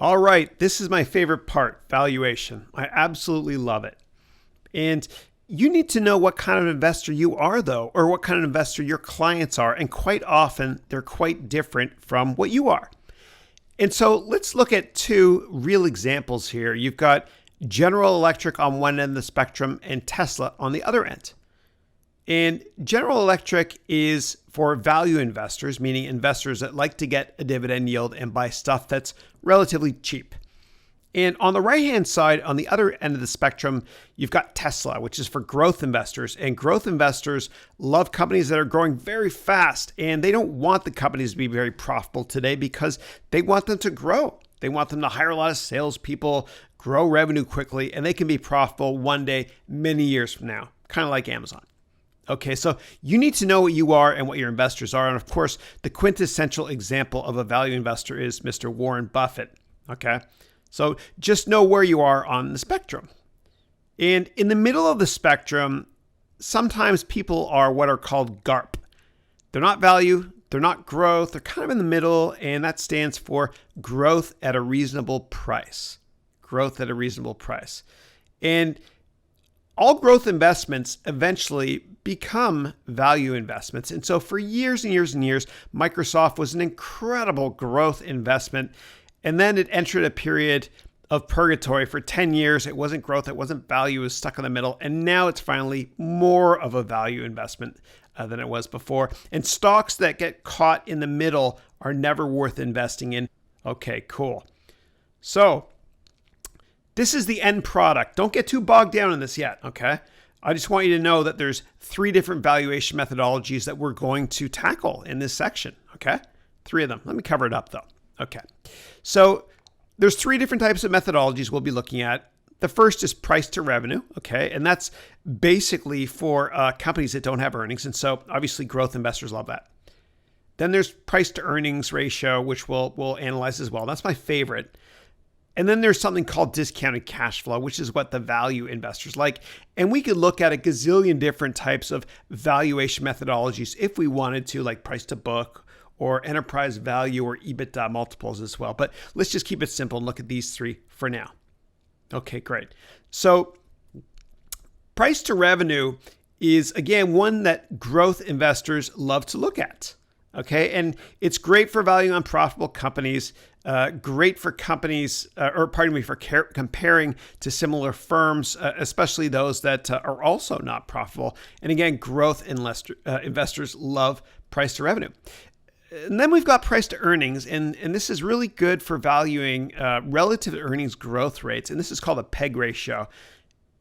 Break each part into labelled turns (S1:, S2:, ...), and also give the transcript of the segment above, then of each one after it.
S1: All right, this is my favorite part, valuation. I absolutely love it. And you need to know what kind of investor you are, though, or what kind of investor your clients are. And quite often, they're quite different from what you are. And so let's look at two real examples here. You've got General Electric on one end of the spectrum and Tesla on the other end. And General Electric is for value investors, meaning investors that like to get a dividend yield and buy stuff that's relatively cheap. And on the right-hand side, on the other end of the spectrum, you've got Tesla, which is for growth investors. And growth investors love companies that are growing very fast. And they don't want the companies to be very profitable today because they want them to grow. They want them to hire a lot of salespeople, grow revenue quickly, and they can be profitable one day, many years from now, kind of like Amazon. Okay, so you need to know what you are and what your investors are. And of course, the quintessential example of a value investor is Mr. Warren Buffett. Okay, so just know where you are on the spectrum. And in the middle of the spectrum, sometimes people are what are called GARP. They're not value, they're not growth, they're kind of in the middle, and that stands for growth at a reasonable price. Growth at a reasonable price. And all growth investments eventually become value investments. And so for years and years and years, Microsoft was an incredible growth investment. And then it entered a period of purgatory for 10 years. It wasn't growth, it wasn't value, it was stuck in the middle. And now it's finally more of a value investment than it was before. And stocks that get caught in the middle are never worth investing in. Okay, cool. So this is the end product. Don't get too bogged down in this yet, okay? I just want you to know that there's 3 different valuation methodologies that we're going to tackle in this section, okay? 3 of them. Let me cover it up though. Okay. So there's 3 different types of methodologies we'll be looking at. The first is price to revenue, okay? And that's basically for companies that don't have earnings. And so obviously growth investors love that. Then there's price to earnings ratio, which we'll analyze as well. That's my favorite. And then there's something called discounted cash flow, which is what the value investors like. And we could look at a gazillion different types of valuation methodologies if we wanted to, like price to book or enterprise value or EBITDA multiples as well. But let's just keep it simple and look at these 3 for now. Okay, great. So price to revenue is, again, one that growth investors love to look at. Okay, and it's great for valuing on profitable companies, great for companies, for comparing to similar firms, especially those that are also not profitable. And again, growth investors love price to revenue. And then we've got price to earnings, and this is really good for valuing relative earnings growth rates, and this is called a PEG ratio.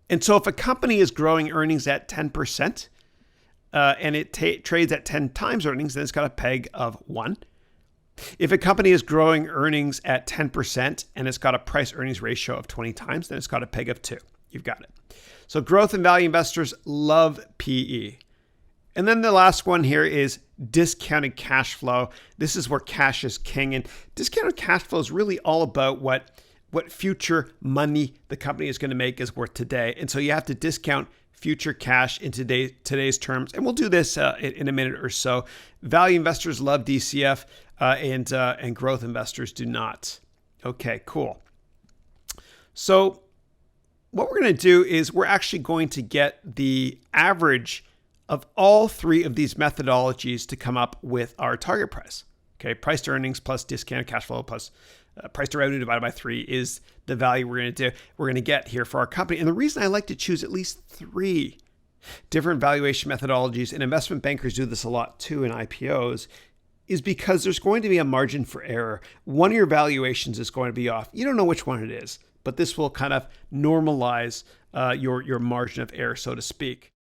S1: And so if a company is growing earnings at 10%, and it trades at 10 times earnings, then it's got a PEG of 1. If a company is growing earnings at 10% and it's got a price earnings ratio of 20 times, then it's got a PEG of 2. You've got it. So growth and value investors love PE. And then the last one here is discounted cash flow. This is where cash is king. And discounted cash flow is really all about what future money the company is going to make is worth today. And so you have to discount future cash in today's terms. And we'll do this in a minute or so. Value investors love DCF and growth investors do not. Okay, cool. So what we're going to do is we're actually going to get the average of all 3 of these methodologies to come up with our target price. Okay, price to earnings plus discounted cash flow plus price to revenue divided by 3 is the value we're going to get here for our company. And the reason I like to choose at least 3 different valuation methodologies, and investment bankers do this a lot too in IPOs, is because there's going to be a margin for error. One of your valuations is going to be off. You don't know which one it is, but this will kind of normalize your margin of error, so to speak.